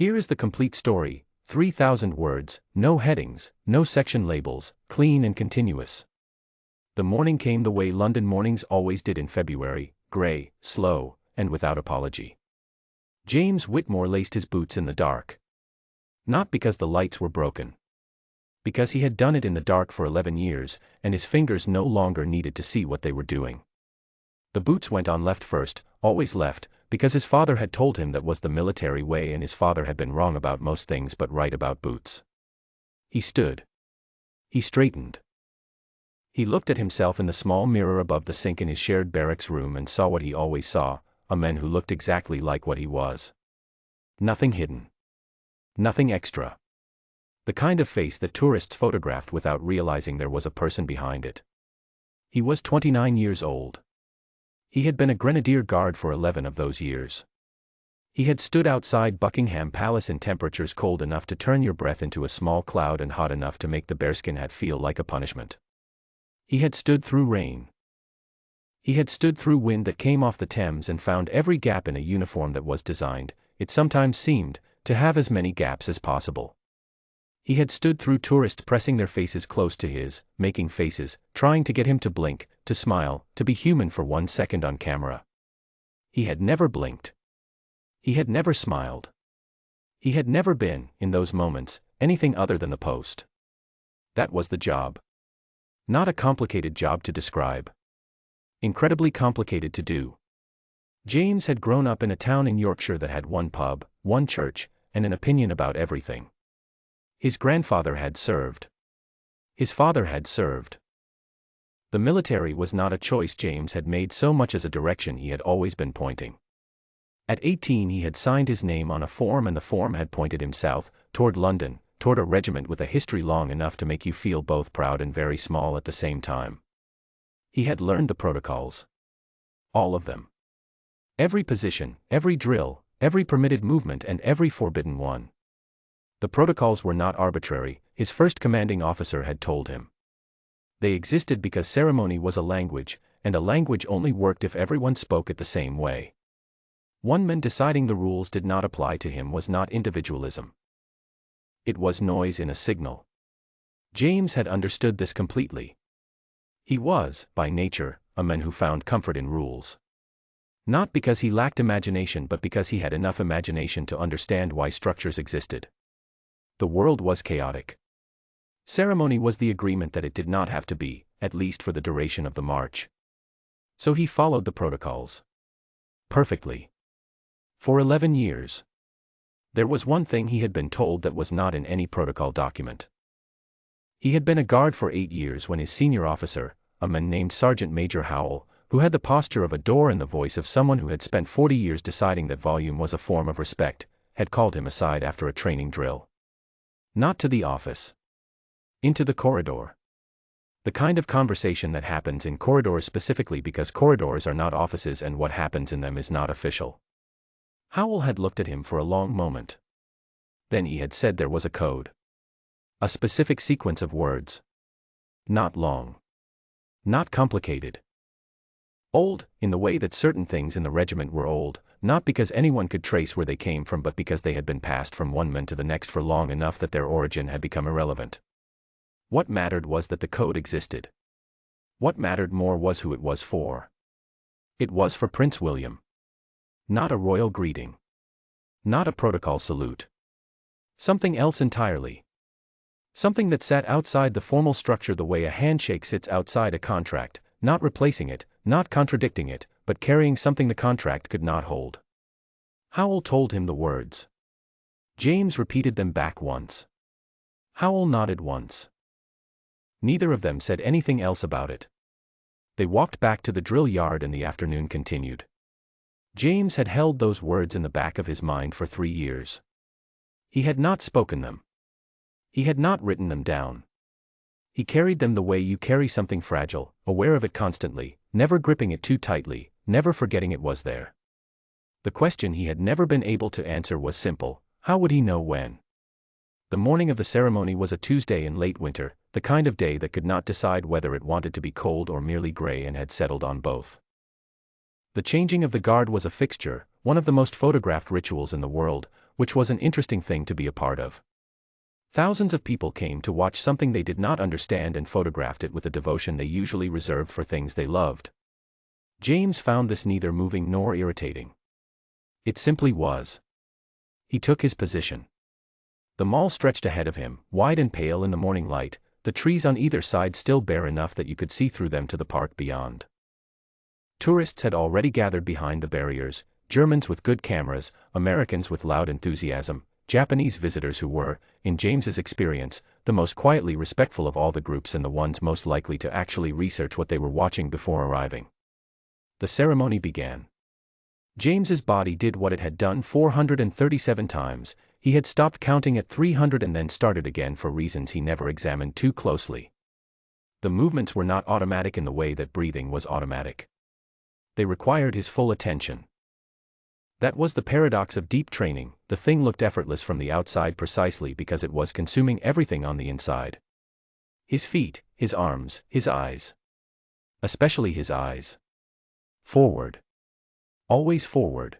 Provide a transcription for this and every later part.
Here is the complete story, 3,000 words, no headings, no section labels, clean and continuous. The morning came the way London mornings always did in February, grey, slow, and without apology. James Whitmore laced his boots in the dark. Not because the lights were broken. Because he had done it in the dark for 11 years, and his fingers no longer needed to see what they were doing. The boots went on left first, always left, because his father had told him that was the military way, and his father had been wrong about most things but right about boots. He stood. He straightened. He looked at himself in the small mirror above the sink in his shared barracks room and saw what he always saw, a man who looked exactly like what he was. Nothing hidden. Nothing extra. The kind of face that tourists photographed without realizing there was a person behind it. He was 29 years old. He had been a Grenadier Guard for 11 of those years. He had stood outside Buckingham Palace in temperatures cold enough to turn your breath into a small cloud and hot enough to make the bearskin hat feel like a punishment. He had stood through rain. He had stood through wind that came off the Thames and found every gap in a uniform that was designed, it sometimes seemed, to have as many gaps as possible. He had stood through tourists pressing their faces close to his, making faces, trying to get him to blink, to smile, to be human for 1 second on camera. He had never blinked. He had never smiled. He had never been, in those moments, anything other than the Post. That was the job. Not a complicated job to describe. Incredibly complicated to do. James had grown up in a town in Yorkshire that had one pub, one church, and an opinion about everything. His grandfather had served. His father had served. The military was not a choice James had made so much as a direction he had always been pointing. At 18 he had signed his name on a form, and the form had pointed him south, toward London, toward a regiment with a history long enough to make you feel both proud and very small at the same time. He had learned the protocols. All of them. Every position, every drill, every permitted movement, and every forbidden one. The protocols were not arbitrary, his first commanding officer had told him. They existed because ceremony was a language, and a language only worked if everyone spoke it the same way. One man deciding the rules did not apply to him was not individualism. It was noise in a signal. James had understood this completely. He was, by nature, a man who found comfort in rules. Not because he lacked imagination but because he had enough imagination to understand why structures existed. The world was chaotic. Ceremony was the agreement that it did not have to be, at least for the duration of the march. So he followed the protocols. Perfectly. For 11 years. There was one thing he had been told that was not in any protocol document. He had been a guard for 8 years when his senior officer, a man named Sergeant Major Howell, who had the posture of a door and the voice of someone who had spent 40 years deciding that volume was a form of respect, had called him aside after a training drill. Not to the office. Into the corridor. The kind of conversation that happens in corridors specifically because corridors are not offices and what happens in them is not official. Howell had looked at him for a long moment. Then he had said there was a code. A specific sequence of words. Not long. Not complicated. Old, in the way that certain things in the regiment were old, not because anyone could trace where they came from but because they had been passed from one man to the next for long enough that their origin had become irrelevant. What mattered was that the code existed. What mattered more was who it was for. It was for Prince William. Not a royal greeting. Not a protocol salute. Something else entirely. Something that sat outside the formal structure the way a handshake sits outside a contract, not replacing it, not contradicting it, but carrying something the contract could not hold. Howell told him the words. James repeated them back once. Howell nodded once. Neither of them said anything else about it. They walked back to the drill yard and the afternoon continued. James had held those words in the back of his mind for 3 years. He had not spoken them. He had not written them down. He carried them the way you carry something fragile, aware of it constantly, never gripping it too tightly, never forgetting it was there. The question he had never been able to answer was simple: how would he know when? The morning of the ceremony was a Tuesday in late winter, the kind of day that could not decide whether it wanted to be cold or merely gray and had settled on both. The changing of the guard was a fixture, one of the most photographed rituals in the world, which was an interesting thing to be a part of. Thousands of people came to watch something they did not understand and photographed it with a devotion they usually reserved for things they loved. James found this neither moving nor irritating. It simply was. He took his position. The mall stretched ahead of him, wide and pale in the morning light, the trees on either side still bare enough that you could see through them to the park beyond. Tourists had already gathered behind the barriers, Germans with good cameras, Americans with loud enthusiasm, Japanese visitors who were, in James's experience, the most quietly respectful of all the groups and the ones most likely to actually research what they were watching before arriving. The ceremony began. James's body did what it had done 437 times. He had stopped counting at 300 and then started again for reasons he never examined too closely. The movements were not automatic in the way that breathing was automatic. They required his full attention. That was the paradox of deep training. The thing looked effortless from the outside precisely because it was consuming everything on the inside. His feet, his arms, his eyes. Especially his eyes. Forward. Always forward.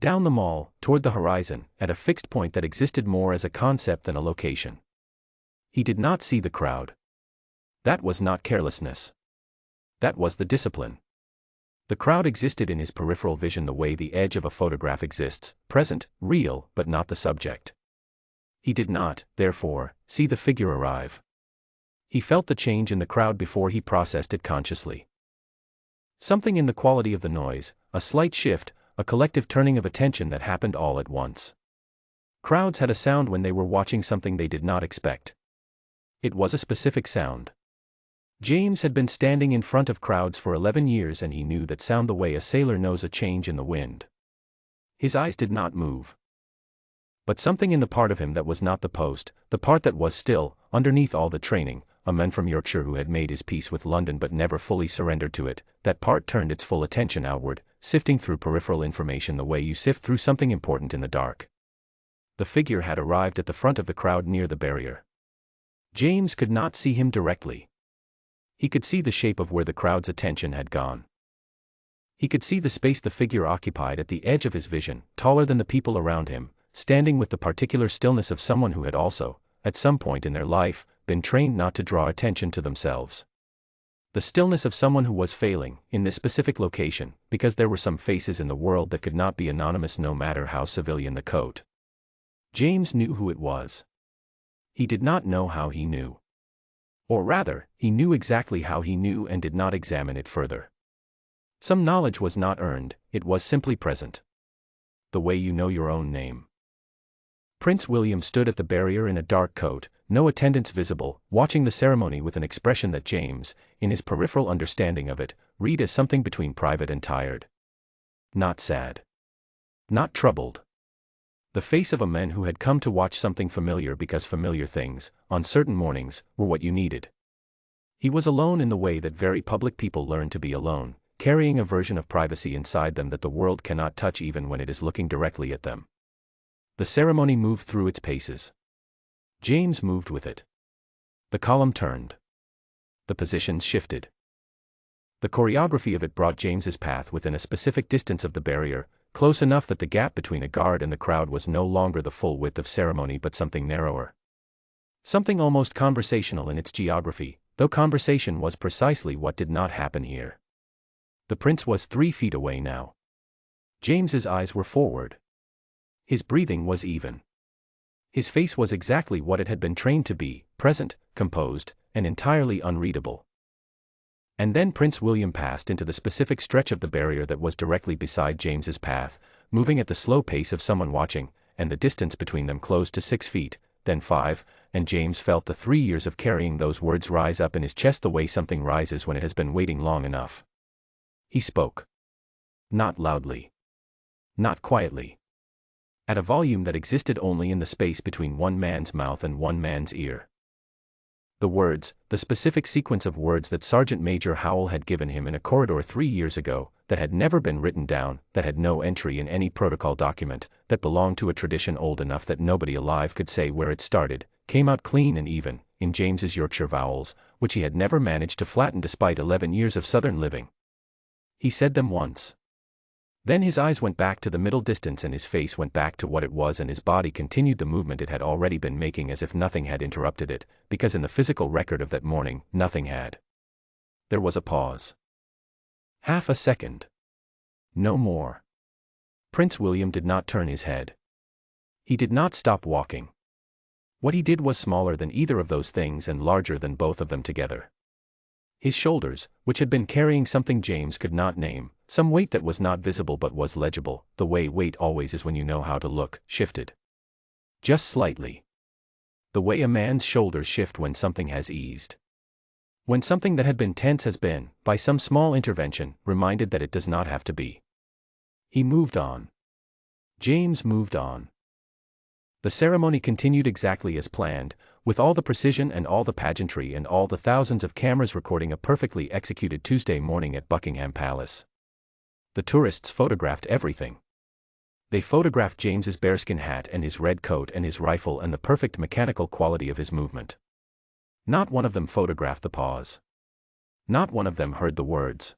Down the mall, toward the horizon, at a fixed point that existed more as a concept than a location. He did not see the crowd. That was not carelessness. That was the discipline. The crowd existed in his peripheral vision the way the edge of a photograph exists, present, real, but not the subject. He did not, therefore, see the figure arrive. He felt the change in the crowd before he processed it consciously. Something in the quality of the noise, a slight shift, a collective turning of attention that happened all at once. Crowds had a sound when they were watching something they did not expect. It was a specific sound. James had been standing in front of crowds for 11 years and he knew that sound the way a sailor knows a change in the wind. His eyes did not move. But something in the part of him that was not the post, the part that was still, underneath all the training, a man from Yorkshire who had made his peace with London but never fully surrendered to it, that part turned its full attention outward, sifting through peripheral information the way you sift through something important in the dark. The figure had arrived at the front of the crowd near the barrier. James could not see him directly. He could see the shape of where the crowd's attention had gone. He could see the space the figure occupied at the edge of his vision, taller than the people around him, standing with the particular stillness of someone who had also, at some point in their life, been trained not to draw attention to themselves. The stillness of someone who was failing, in this specific location, because there were some faces in the world that could not be anonymous no matter how civilian the coat. James knew who it was. He did not know how he knew. Or rather, he knew exactly how he knew and did not examine it further. Some knowledge was not earned, it was simply present. The way you know your own name. Prince William stood at the barrier in a dark coat, no attendants visible, watching the ceremony with an expression that James, in his peripheral understanding of it, read as something between private and tired. Not sad. Not troubled. The face of a man who had come to watch something familiar because familiar things, on certain mornings, were what you needed. He was alone in the way that very public people learn to be alone, carrying a version of privacy inside them that the world cannot touch even when it is looking directly at them. The ceremony moved through its paces. James moved with it. The column turned. The positions shifted. The choreography of it brought James's path within a specific distance of the barrier, close enough that the gap between a guard and the crowd was no longer the full width of ceremony but something narrower. Something almost conversational in its geography, though conversation was precisely what did not happen here. The prince was 3 feet away now. James's eyes were forward. His breathing was even. His face was exactly what it had been trained to be, present, composed, and entirely unreadable. And then Prince William passed into the specific stretch of the barrier that was directly beside James's path, moving at the slow pace of someone watching, and the distance between them closed to 6 feet, then 5, and James felt the 3 years of carrying those words rise up in his chest the way something rises when it has been waiting long enough. He spoke. Not loudly. Not quietly. At a volume that existed only in the space between one man's mouth and one man's ear. The words, the specific sequence of words that Sergeant Major Howell had given him in a corridor 3 years ago, that had never been written down, that had no entry in any protocol document, that belonged to a tradition old enough that nobody alive could say where it started, came out clean and even, in James's Yorkshire vowels, which he had never managed to flatten despite 11 years of Southern living. He said them once. Then his eyes went back to the middle distance and his face went back to what it was and his body continued the movement it had already been making as if nothing had interrupted it, because in the physical record of that morning, nothing had. There was a pause. Half a second. No more. Prince William did not turn his head. He did not stop walking. What he did was smaller than either of those things and larger than both of them together. His shoulders, which had been carrying something James could not name, some weight that was not visible but was legible, the way weight always is when you know how to look, shifted. Just slightly. The way a man's shoulders shift when something has eased. When something that had been tense has been, by some small intervention, reminded that it does not have to be. He moved on. James moved on. The ceremony continued exactly as planned, with all the precision and all the pageantry and all the thousands of cameras recording a perfectly executed Tuesday morning at Buckingham Palace. The tourists photographed everything. They photographed James's bearskin hat and his red coat and his rifle and the perfect mechanical quality of his movement. Not one of them photographed the pause. Not one of them heard the words.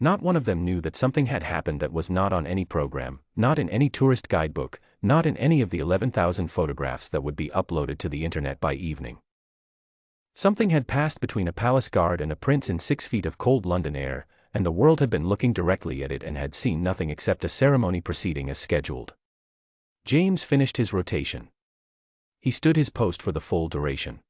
Not one of them knew that something had happened that was not on any program, not in any tourist guidebook, not in any of the 11,000 photographs that would be uploaded to the internet by evening. Something had passed between a palace guard and a prince in 6 feet of cold London air, and the world had been looking directly at it and had seen nothing except a ceremony proceeding as scheduled. James finished his rotation. He stood his post for the full duration.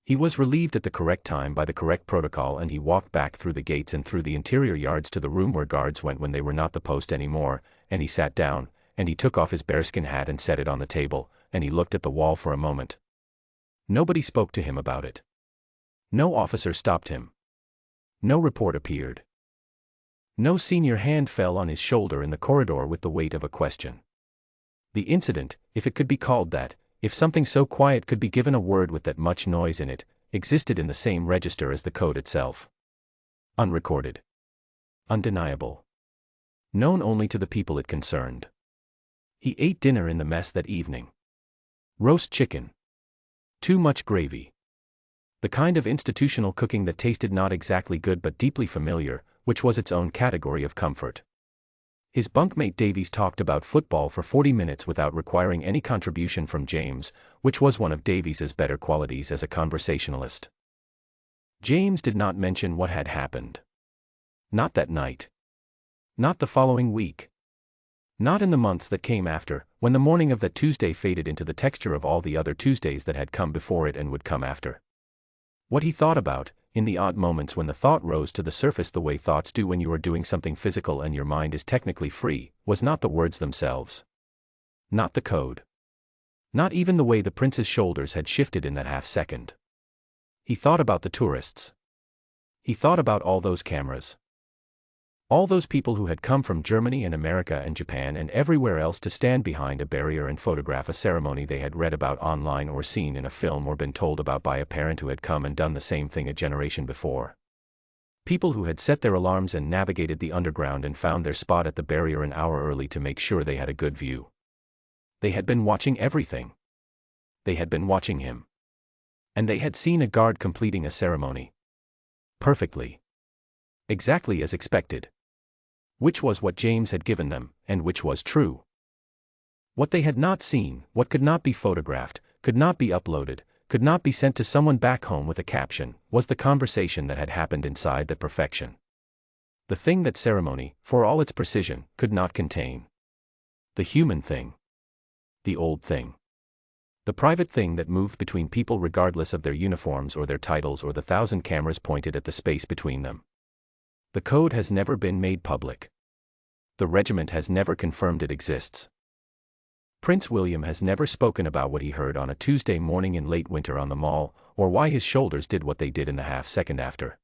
He was relieved at the correct time by the correct protocol and he walked back through the gates and through the interior yards to the room where guards went when they were not the post anymore, and he sat down, and he took off his bearskin hat and set it on the table, and he looked at the wall for a moment. Nobody spoke to him about it. No officer stopped him. No report appeared. No senior hand fell on his shoulder in the corridor with the weight of a question. The incident, if it could be called that, if something so quiet could be given a word with that much noise in it, existed in the same register as the code itself. Unrecorded. Undeniable. Known only to the people it concerned. He ate dinner in the mess that evening. Roast chicken. Too much gravy. The kind of institutional cooking that tasted not exactly good but deeply familiar, which was its own category of comfort. His bunkmate Davies talked about football for 40 minutes without requiring any contribution from James, which was one of Davies's better qualities as a conversationalist. James did not mention what had happened. Not that night. Not the following week. Not in the months that came after, when the morning of that Tuesday faded into the texture of all the other Tuesdays that had come before it and would come after. What he thought about, in the odd moments when the thought rose to the surface the way thoughts do when you are doing something physical and your mind is technically free, was not the words themselves. Not the code. Not even the way the prince's shoulders had shifted in that half-second. He thought about the tourists. He thought about all those cameras. All those people who had come from Germany and America and Japan and everywhere else to stand behind a barrier and photograph a ceremony they had read about online or seen in a film or been told about by a parent who had come and done the same thing a generation before. People who had set their alarms and navigated the underground and found their spot at the barrier an hour early to make sure they had a good view. They had been watching everything. They had been watching him. And they had seen a guard completing a ceremony. Perfectly. Exactly as expected. Which was what James had given them, and which was true. What they had not seen, what could not be photographed, could not be uploaded, could not be sent to someone back home with a caption, was the conversation that had happened inside the perfection. The thing that ceremony, for all its precision, could not contain. The human thing. The old thing. The private thing that moved between people regardless of their uniforms or their titles or the 1,000 cameras pointed at the space between them. The code has never been made public. The regiment has never confirmed it exists. Prince William has never spoken about what he heard on a Tuesday morning in late winter on the Mall, or why his shoulders did what they did in the half-second after.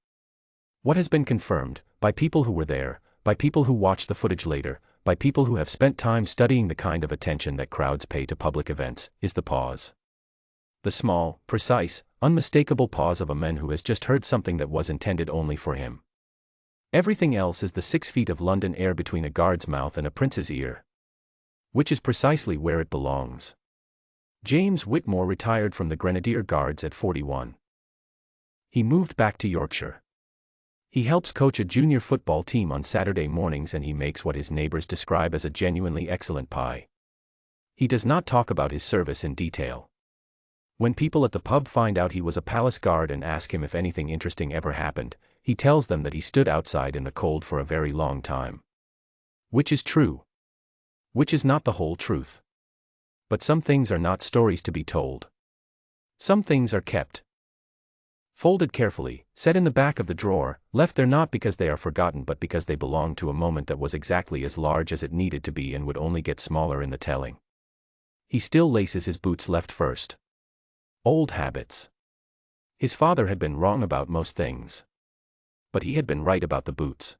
What has been confirmed, by people who were there, by people who watched the footage later, by people who have spent time studying the kind of attention that crowds pay to public events, is the pause. The small, precise, unmistakable pause of a man who has just heard something that was intended only for him. Everything else is the 6 feet of London air between a guard's mouth and a prince's ear. Which is precisely where it belongs. James Whitmore retired from the Grenadier Guards at 41. He moved back to Yorkshire. He helps coach a junior football team on Saturday mornings and he makes what his neighbors describe as a genuinely excellent pie. He does not talk about his service in detail. When people at the pub find out he was a palace guard and ask him if anything interesting ever happened, he tells them that he stood outside in the cold for a very long time. Which is true. Which is not the whole truth. But some things are not stories to be told. Some things are kept folded carefully, set in the back of the drawer, left there not because they are forgotten but because they belong to a moment that was exactly as large as it needed to be and would only get smaller in the telling. He still laces his boots left first. Old habits. His father had been wrong about most things. But he had been right about the boots.